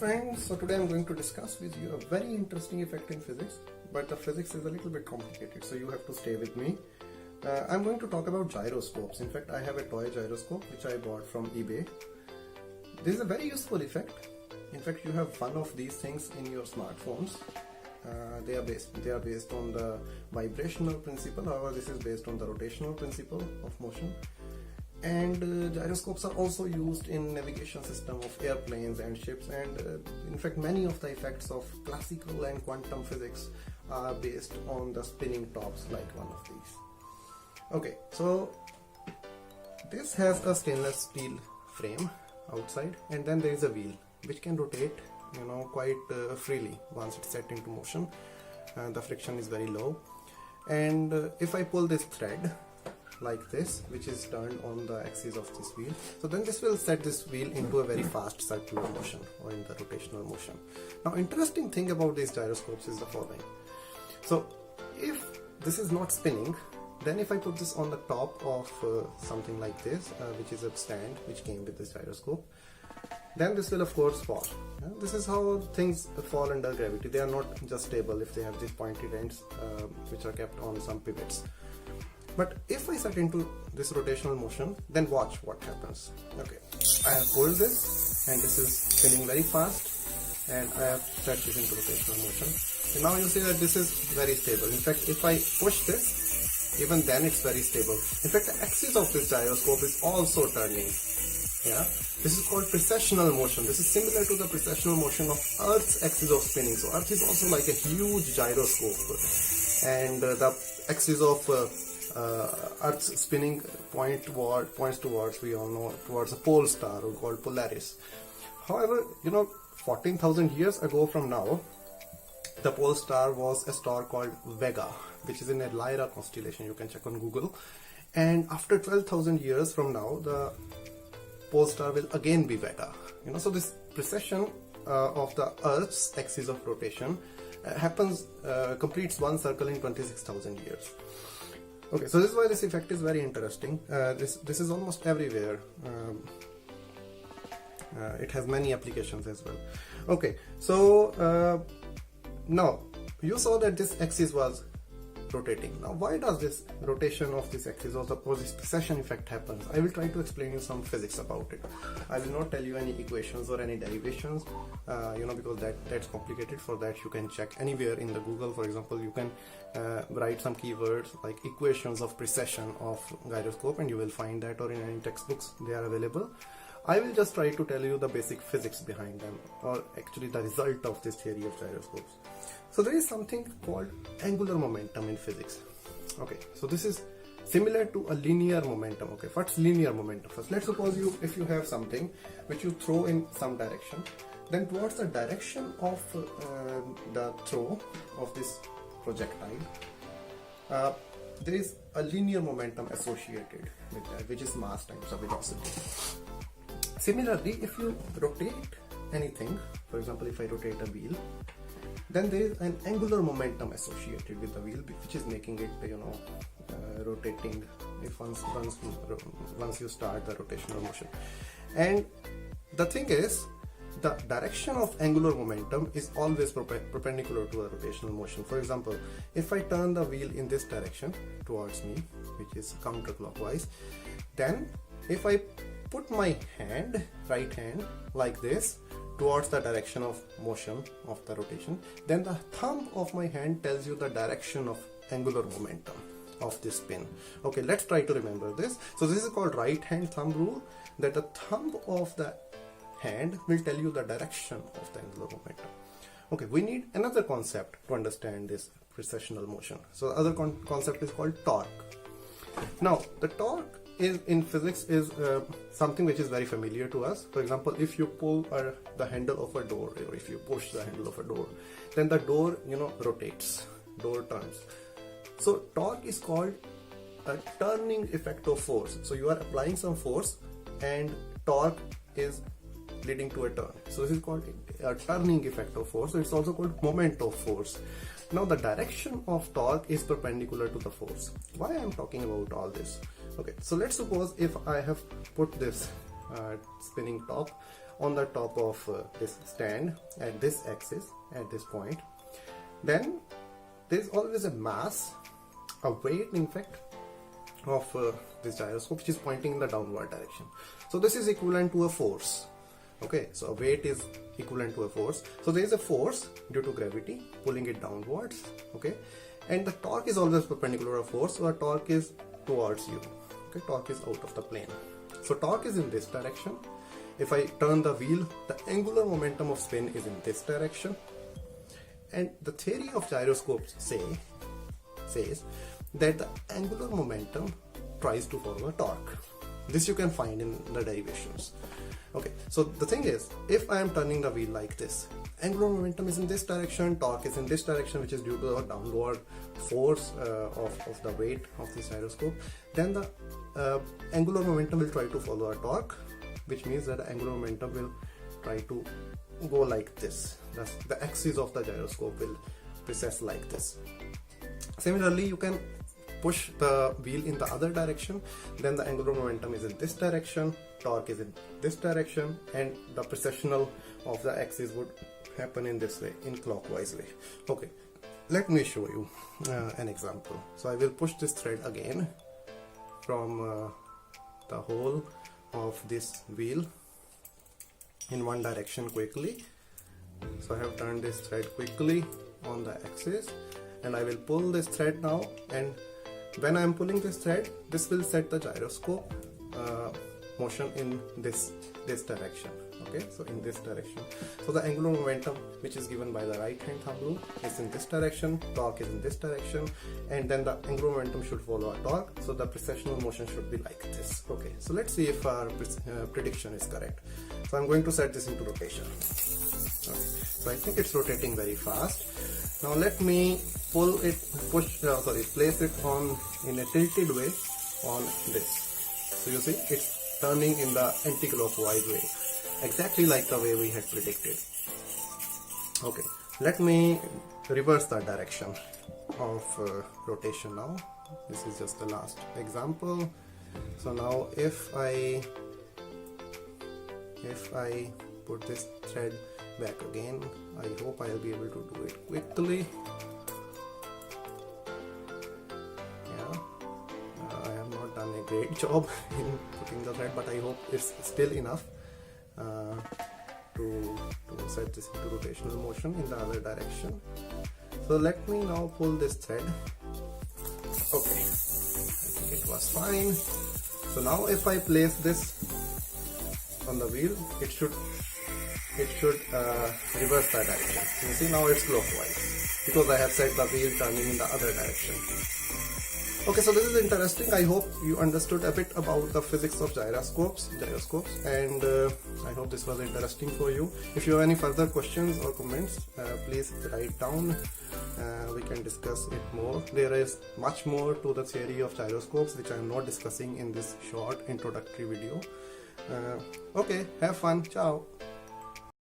friends, so today I'm going to discuss with you a very interesting effect in physics, but the physics is a little bit complicated, so you have to stay with me. I'm going to talk about gyroscopes. In fact, I have a toy gyroscope which I bought from eBay. This is a very useful effect. In fact, you have one of these things in your smartphones. They are based on the vibrational principle, however this is based on the rotational principle of motion. And gyroscopes are also used in navigation system of airplanes and ships, and in fact many of the effects of classical and quantum physics are based on the spinning tops like one of these. Okay, so this has a stainless steel frame outside, and then there is a wheel which can rotate quite freely once it's set into motion. The friction is very low, and if I pull this thread like this, which is turned on the axis of this wheel, so then this will set this wheel into a very fast circular motion or in the rotational motion. Now, interesting thing about these gyroscopes is the following. So if this is not spinning, then if I put this on the top of something like this, which is a stand which came with this gyroscope, then this will of course fall. This is how things fall under gravity. They are not just stable if they have these pointed ends which are kept on some pivots. But if I set into this rotational motion, then watch what happens. Okay, I have pulled this and this is spinning very fast, and I have set this into rotational motion. And now you see that this is very stable. In fact, if I push this, even then it's very stable. In fact, the axis of this gyroscope is also turning. Yeah, this is called precessional motion. This is similar to the precessional motion of Earth's axis of spinning. So Earth is also like a huge gyroscope, and the axis of Earth's spinning points towards, we all know, towards a pole star called Polaris. However, 14,000 years ago from now, the pole star was a star called Vega, which is in a Lyra constellation. You can check on Google. And after 12,000 years from now, the pole star will again be Vega. So this precession of the Earth's axis of rotation completes one circle in 26,000 years. Okay, so this is why this effect is very interesting. This is almost everywhere. It has many applications as well. Okay, so now you saw that this axis was rotating. Now, why does this rotation of this axis or this precession effect happens? I will try to explain you some physics about it. I will not tell you any equations or any derivations, because that's complicated. For that, you can check anywhere in the Google. For example, you can write some keywords like equations of precession of gyroscope, and you will find that, or in any textbooks they are available. I will just try to tell you the basic physics behind them, or actually the result of this theory of gyroscopes. So there is something called angular momentum in physics. Okay, so this is similar to a linear momentum. Okay, what's linear momentum? First, let's suppose if you have something which you throw in some direction, then towards the direction of the throw of this projectile, there is a linear momentum associated with that, which is mass times the velocity. Similarly, if you rotate anything, for example, if I rotate a wheel, then there is an angular momentum associated with the wheel, which is making it, rotating if once you start the rotational motion. And the thing is, the direction of angular momentum is always perpendicular to a rotational motion. For example, if I turn the wheel in this direction towards me, which is counterclockwise, then if I put my right hand like this towards the direction of motion of the rotation, then the thumb of my hand tells you the direction of angular momentum of this spin. Okay, let's try to remember this. So this is called right hand thumb rule, that the thumb of the hand will tell you the direction of the angular momentum. Okay, we need another concept to understand this precessional motion. So the other concept is called torque. Now, the torque in physics is something which is very familiar to us. For example, if you pull the handle of a door, or if you push the handle of a door, then the door rotates, door turns. So torque is called a turning effect of force. So you are applying some force, and torque is leading to a turn. So this is called a turning effect of force. So it's also called moment of force. Now the direction of torque is perpendicular to the force. Why I am talking about all this? Okay, so let's suppose if I have put this spinning top on the top of this stand at this axis, at this point, then there is always a mass, a weight in fact, of this gyroscope which is pointing in the downward direction. So this is equivalent to a force. Okay, so a weight is equivalent to a force. So there is a force due to gravity pulling it downwards. Okay, and the torque is always perpendicular to force, so a torque is towards you. Okay, torque is out of the plane. So torque is in this direction. If I turn the wheel, the angular momentum of spin is in this direction. And the theory of gyroscopes says that the angular momentum tries to follow a torque. This you can find in the derivations. Okay, so the thing is, if I am turning the wheel like this, angular momentum is in this direction, torque is in this direction, which is due to the downward force of the weight of this gyroscope, then the angular momentum will try to follow a torque, which means that the angular momentum will try to go like this. Thus, the axis of the gyroscope will precess like this. Similarly, you can push the wheel in the other direction, then the angular momentum is in this direction, torque is in this direction, and the precessional of the axis would happen in this way, in clockwise way. Okay, let me show you an example. So I will push this thread again from the hole of this wheel in one direction quickly. So I have turned this thread quickly on the axis, and I will pull this thread now, and when I am pulling this thread, this will set the gyroscope motion in this direction. Okay, so in this direction. So the angular momentum, which is given by the right hand thumb rule, is in this direction, torque is in this direction, and then the angular momentum should follow a torque, so the precessional motion should be like this. Okay, so let's see if our prediction is correct. So I'm going to set this into rotation. Okay, so I think it's rotating very fast. Now let me place it on in a tilted way on this. So you see, it's turning in the anti-clockwise way, exactly like the way we had predicted. Okay, let me reverse the direction of rotation now. This is just the last example. So now if I put this thread back again, I hope I'll be able to do it quickly. Yeah, I have not done a great job in putting the thread, but I hope it's still enough to set this into rotational motion in the other direction. So let me now pull this thread. Okay, I think it was fine. So now if I place this on the wheel, it should reverse the direction. You see, now it's clockwise because I have set the wheel turning in the other direction. Okay, so this is interesting. I hope you understood a bit about the physics of gyroscopes, and I hope this was interesting for you. If you have any further questions or comments, please write down. We can discuss it more. There is much more to the theory of gyroscopes which I am not discussing in this short introductory video. Okay, have fun. Ciao.